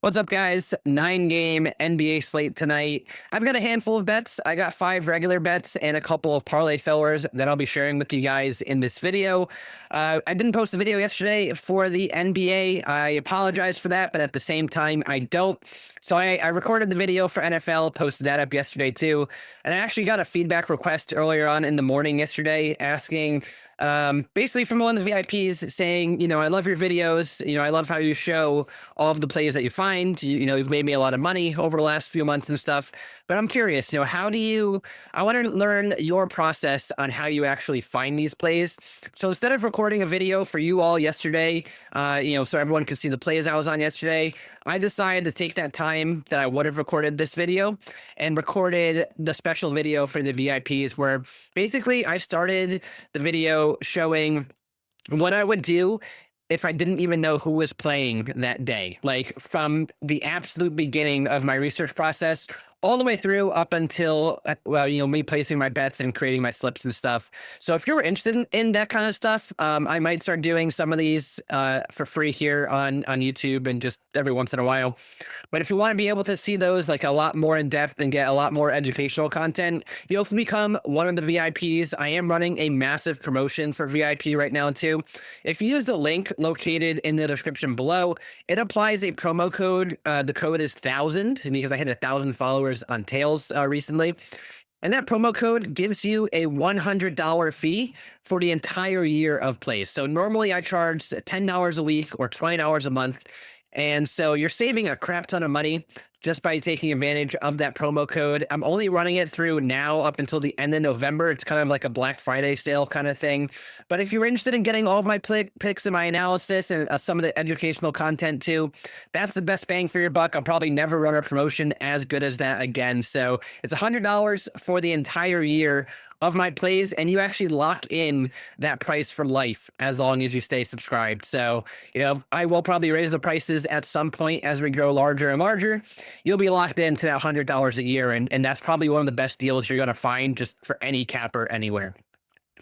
What's up, guys? 9-game NBA slate tonight. I've got a handful of bets. I got 5 regular bets and a couple of parlay fillers that I'll be sharing with you guys in this video. I didn't post a video yesterday for the NBA. I apologize for that, but at the same time, I don't. So I recorded the video for NFL, posted that up yesterday too. And I actually got a feedback request earlier on in the morning yesterday asking basically from one of the VIPs saying, I love your videos. I love how you show all of the plays that you find. You've made me a lot of money over the last few months and stuff. But I'm curious, I want to learn your process on how you actually find these plays. So instead of recording a video for you all yesterday, so everyone could see the plays I was on yesterday, I decided to take that time that I would have recorded this video and recorded the special video for the VIPs where basically I started the video showing what I would do if I didn't even know who was playing that day, like from the absolute beginning of my research process all the way through up until, me placing my bets and creating my slips and stuff. So if you're interested in that kind of stuff, I might start doing some of these for free here on YouTube and just every once in a while. But if you want to be able to see those like a lot more in depth and get a lot more educational content, you'll become one of the VIPs. I am running a massive promotion for VIP right now too. If you use the link located in the description below, it applies a promo code. The code is 1000 because I hit 1,000 followers on Tails recently. And that promo code gives you a $100 fee for the entire year of plays. So normally I charge $10 a week or $20 a month. And so you're saving a crap ton of money just by taking advantage of that promo code. I'm only running it through now up until the end of November. It's kind of like a Black Friday sale kind of thing. But if you're interested in getting all of my picks and my analysis and some of the educational content too, that's the best bang for your buck. I'll probably never run a promotion as good as that again. So it's $100 for the entire year of my plays, and you actually lock in that price for life as long as you stay subscribed. So, I will probably raise the prices at some point as we grow larger and larger. You'll be locked into that $100 a year, and that's probably one of the best deals you're going to find just for any capper anywhere.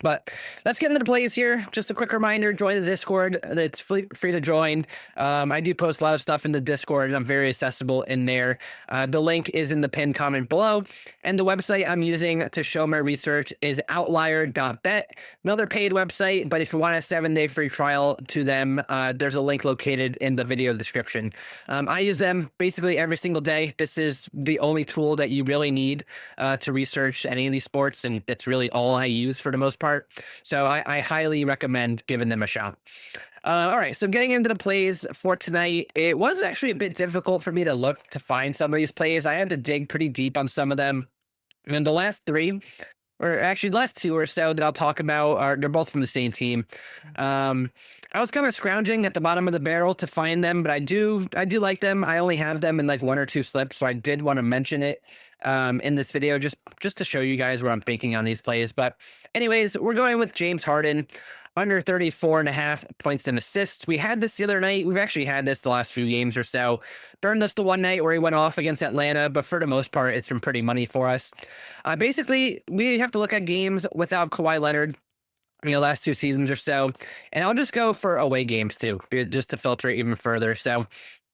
But let's get into the plays here. Just a quick reminder, join the Discord. It's free to join. I do post a lot of stuff in the Discord, and I'm very accessible in there. The link is in the pinned comment below. And the website I'm using to show my research is outlier.bet. Another paid website, but if you want a 7-day free trial to them, there's a link located in the video description. I use them basically every single day. This is the only tool that you really need to research any of these sports, and that's really all I use for the most part. So I highly recommend giving them a shot. All right, so getting into the plays for tonight, it was actually a bit difficult for me to find some of these plays. I had to dig pretty deep on some of them. And the last 3, or actually the last 2 or so that I'll talk about, they're both from the same team. I was kind of scrounging at the bottom of the barrel to find them, but I do like them. I only have them in like 1 or 2 slips, so I did want to mention it in this video just to show you guys where I'm thinking on these plays. But anyways, we're going with James Harden under 34.5 points and assists. We had this the other night. We've actually had this the last few games or so. Burned this the one night where he went off against Atlanta, but for the most part, it's been pretty money for us. Basically, we have to look at games without Kawhi Leonard, last 2 seasons or so. And I'll just go for away games too, just to filter it even further. So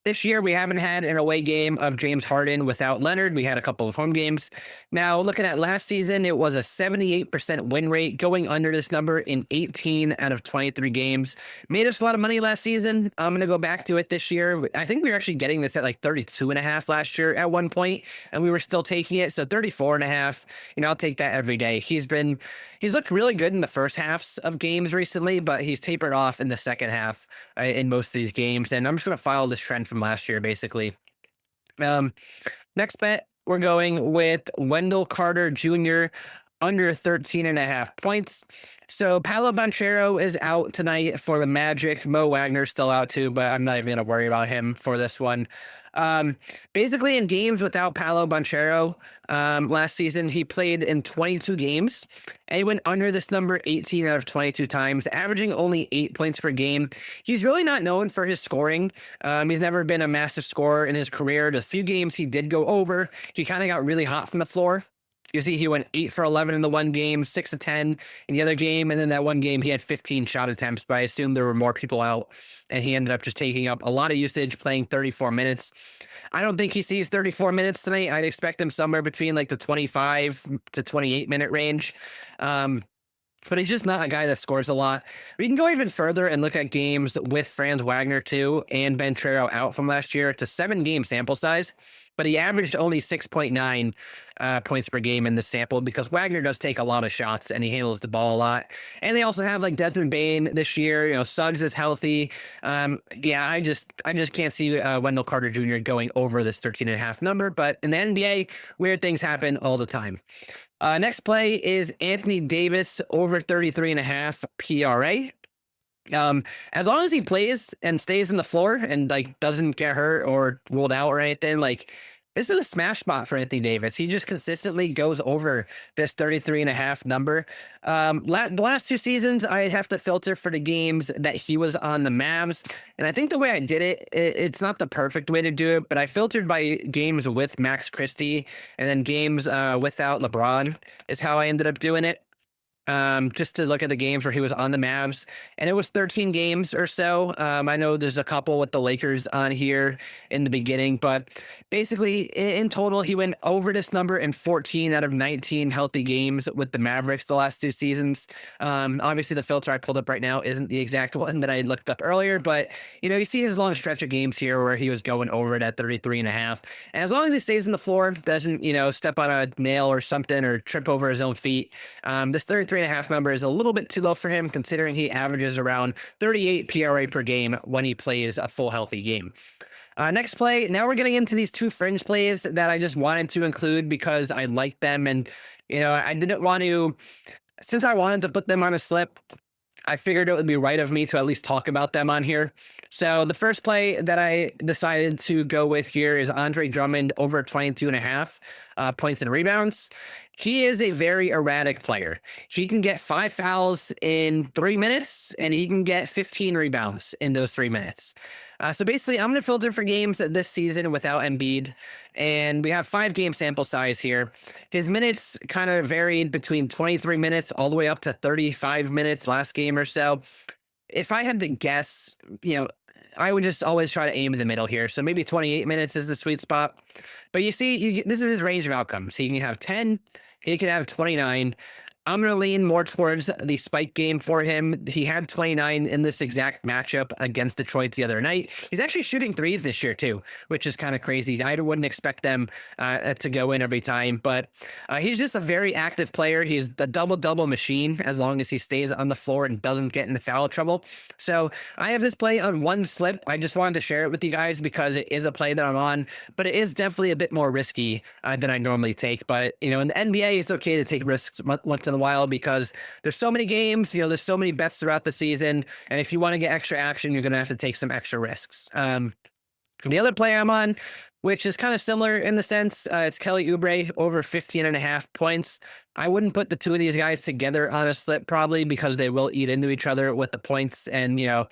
this year, we haven't had an away game of James Harden without Leonard. We had a couple of home games. Now, looking at last season, it was a 78% win rate, going under this number in 18 out of 23 games. Made us a lot of money last season. I'm going to go back to it this year. I think we were actually getting this at like 32.5 last year at one point, and we were still taking it. So 34.5, I'll take that every day. He's looked really good in the first halves of games recently, but he's tapered off in the second half in most of these games. And I'm just going to follow this trend from last year, basically. Next bet, we're going with Wendell Carter Jr. under 13.5 points. So Paolo Banchero is out tonight for the Magic. Mo Wagner's still out too, but I'm not even going to worry about him for this one. Basically in games without Paolo Banchero, last season, he played in 22 games and he went under this number 18 out of 22 times, averaging only 8 points per game. He's really not known for his scoring. He's never been a massive scorer in his career. The few games he did go over, he kind of got really hot from the floor. You see, he went 8 for 11 in the one game, 6 of 10 in the other game, and then that one game he had 15 shot attempts. But I assume there were more people out, and he ended up just taking up a lot of usage, playing 34 minutes. I don't think he sees 34 minutes tonight. I'd expect him somewhere between like the 25 to 28-minute range. But he's just not a guy that scores a lot. We can go even further and look at games with Franz Wagner too and Ben Trero out from last year. It's a 7-game sample size, but he averaged only 6.9 points per game in this sample because Wagner does take a lot of shots and he handles the ball a lot. And they also have like Desmond Bane this year. You know, Suggs is healthy. Yeah, I just can't see Wendell Carter Jr. going over this 13.5 number. But in the NBA, weird things happen all the time. Next play is Anthony Davis over 33.5 PRA. As long as he plays and stays in the floor and like doesn't get hurt or ruled out or anything, like this is a smash spot for Anthony Davis. He just consistently goes over this 33.5 number. The last 2 seasons, I have to filter for the games that he was on the Mavs. And I think the way I did it, it's not the perfect way to do it, but I filtered by games with Max Christie and then games without LeBron is how I ended up doing it. Just to look at the games where he was on the Mavs, and it was 13 games or so. I know there's a couple with the Lakers on here in the beginning, but basically in total, he went over this number in 14 out of 19 healthy games with the Mavericks the last 2 seasons. Obviously the filter I pulled up right now isn't the exact one that I looked up earlier, but you know, you see his long stretch of games here where he was going over it at 33.5. And as long as he stays on the floor, doesn't, you know, step on a nail or something or trip over his own feet, this 33.5 number is a little bit too low for him, considering he averages around 38 PRA per game when he plays a full healthy game. Next play. Now we're getting into these 2 fringe plays that I just wanted to include because I like them. And, you know, I didn't want to, since I wanted to put them on a slip, I figured it would be right of me to at least talk about them on here. So the first play that I decided to go with here is Andre Drummond over 22.5 points and rebounds. He is a very erratic player. He can get 5 fouls in 3 minutes, and he can get 15 rebounds in those 3 minutes. So basically, I'm going to filter for games this season without Embiid, and we have 5-game sample size here. His minutes kind of varied between 23 minutes all the way up to 35 minutes last game or so. If I had to guess, you know, I would just always try to aim in the middle here. So maybe 28 minutes is the sweet spot. But you see, this is his range of outcomes. He can have 10, he can have 29. I'm going to lean more towards the spike game for him. He had 29 in this exact matchup against Detroit the other night. He's actually shooting 3s this year too, which is kind of crazy. I wouldn't expect them to go in every time, but he's just a very active player. He's the double-double machine as long as he stays on the floor and doesn't get into foul trouble. So I have this play on 1 slip. I just wanted to share it with you guys because it is a play that I'm on, but it is definitely a bit more risky than I normally take. But, you know, in the NBA, it's okay to take risks once in a while because there's so many games, you know, there's so many bets throughout the season. And if you want to get extra action, you're going to have to take some extra risks. The other player I'm on, which is kind of similar in the sense, it's Kelly Oubre over 15.5 points. I wouldn't put the 2 of these guys together on a slip probably because they will eat into each other with the points. And, you know,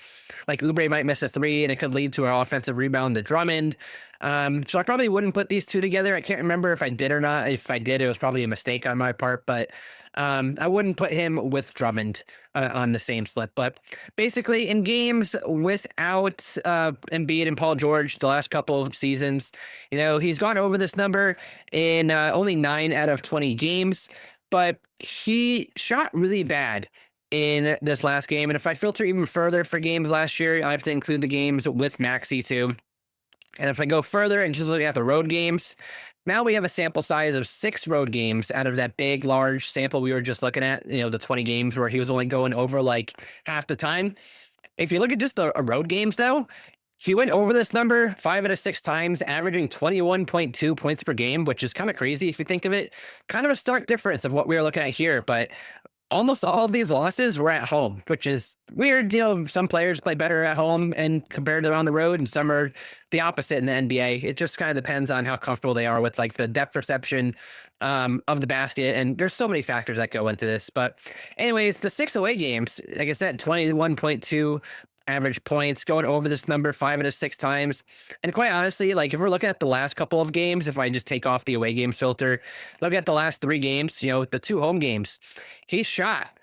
like Oubre might miss a 3 and it could lead to an offensive rebound to Drummond. So I probably wouldn't put these 2 together. I can't remember if I did or not. If I did, it was probably a mistake on my part, but I wouldn't put him with Drummond on the same slip. But basically, in games without Embiid and Paul George the last couple of seasons, you know, he's gone over this number in only 9 out of 20 games. But he shot really bad in this last game. And if I filter even further for games last year, I have to include the games with Maxey too. And if I go further and just look at the road games, now we have a sample size of 6 road games out of that big, large sample we were just looking at, you know, the 20 games where he was only going over like half the time. If you look at just the road games, though, he went over this number 5 out of 6 times, averaging 21.2 points per game, which is kind of crazy if you think of it. Kind of a stark difference of what we were looking at here, but almost all of these losses were at home, which is weird. You know, some players play better at home and compared to on the road, and some are the opposite in the NBA. It just kind of depends on how comfortable they are with like the depth perception of the basket. And there's so many factors that go into this. But anyways, the 6 away games, like I said, 21.2 average points, going over this number 5 out of 6 times. And quite honestly, like if we're looking at the last couple of games, if I just take off the away game filter, look at the last 3 games, the 2 home games, he shot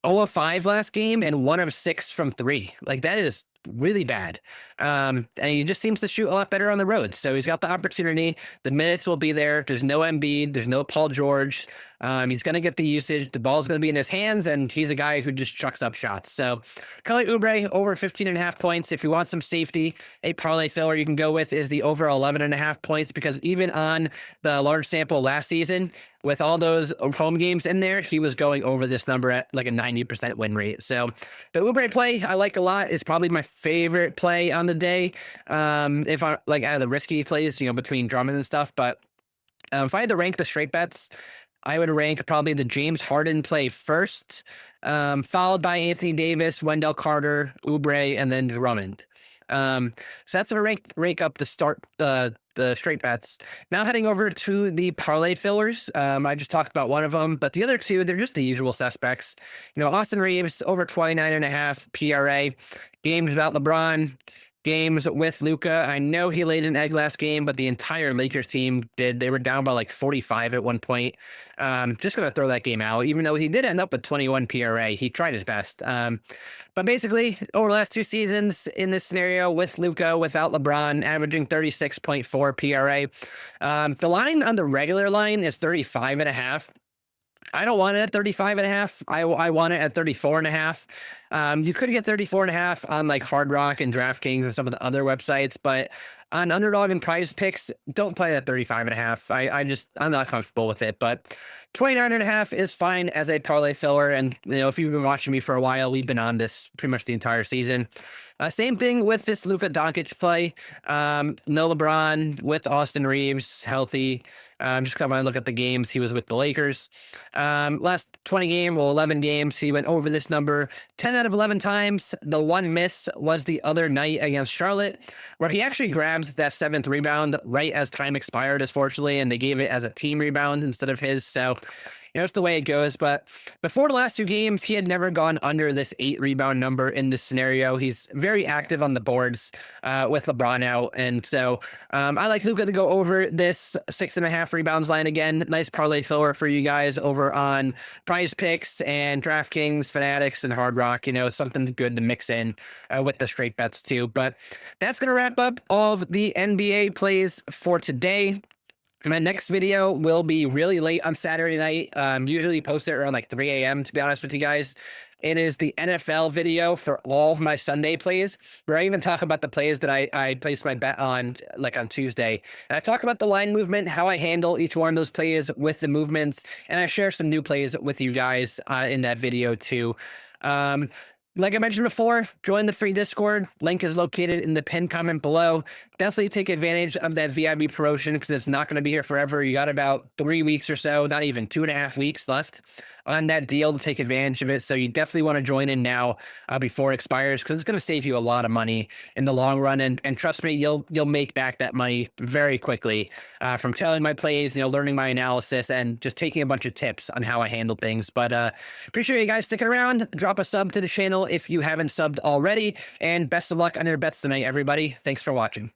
0 of 5 last game and 1 of 6 from 3. Like that is really bad. And he just seems to shoot a lot better on the road. So he's got the opportunity. The minutes will be there. There's no Embiid. There's no Paul George. He's going to get the usage. The ball's going to be in his hands, and he's a guy who just chucks up shots. So Kelly Oubre over 15.5 points. If you want some safety, a parlay filler you can go with is the over 11.5 points, because even on the large sample last season, with all those home games in there, he was going over this number at like a 90% win rate. So the Oubre play I like a lot. It's probably my favorite play on the day. If I like out of the risky plays, between Drummond and stuff. But if I had to rank the straight bets, I would rank probably the James Harden play first, followed by Anthony Davis, Wendell Carter, Oubre, and then Drummond. So that's a rank up to start the straight bets. Now heading over to the parlay fillers. I just talked about one of them, but the other 2, they're just the usual suspects. Austin Reeves over 29.5 PRA, games without LeBron, games with Luka. I know he laid an egg last game, but the entire Lakers team did. They were down by like 45 at one point. Just going to throw that game out, even though he did end up with 21 PRA. He tried his best. But basically, over the last 2 seasons in this scenario with Luka, without LeBron, averaging 36.4 PRA. The line on the regular line is 35.5. I don't want it at 35.5. I want it at 34.5. You could get 34.5 on like Hard Rock and DraftKings and some of the other websites, but on Underdog and PrizePicks, don't play at 35.5. I'm not comfortable with it, but 29.5 is fine as a parlay filler. And if you've been watching me for a while, we've been on this pretty much the entire season. Same thing with this Luka Doncic play. No LeBron with Austin Reeves healthy. Just because I want to look at the games he was with the Lakers. Last 11 games, he went over this number 10 out of 11 times. The one miss was the other night against Charlotte, where he actually grabbed that 7th rebound right as time expired, unfortunately, and they gave it as a team rebound instead of his. So it's the way it goes. But before the last 2 games, he had never gone under this 8 rebound number in this scenario. He's very active on the boards with LeBron out. And so I like Luka to go over this 6.5 rebounds line again. Nice parlay filler for you guys over on PrizePicks and DraftKings, Fanatics, and Hard Rock. Something good to mix in with the straight bets too. But that's going to wrap up all of the NBA plays for today. My next video will be really late on Saturday night. Usually post it around like 3 a.m. to be honest with you guys. It is the NFL video for all of my Sunday plays, where I even talk about the plays that I placed my bet on, like on Tuesday. And I talk about the line movement, how I handle each one of those plays with the movements, and I share some new plays with you guys in that video too. Like I mentioned before, join the free Discord. Link is located in the pinned comment below. Definitely take advantage of that VIB promotion, because it's not going to be here forever. You got about 3 weeks or so, not even 2.5 weeks left on that deal to take advantage of it. So you definitely want to join in now before it expires, because it's going to save you a lot of money in the long run. And trust me, you'll make back that money very quickly from telling my plays, learning my analysis, and just taking a bunch of tips on how I handle things. But appreciate you guys sticking around. Drop a sub to the channel if you haven't subbed already. And best of luck on your bets tonight, everybody. Thanks for watching.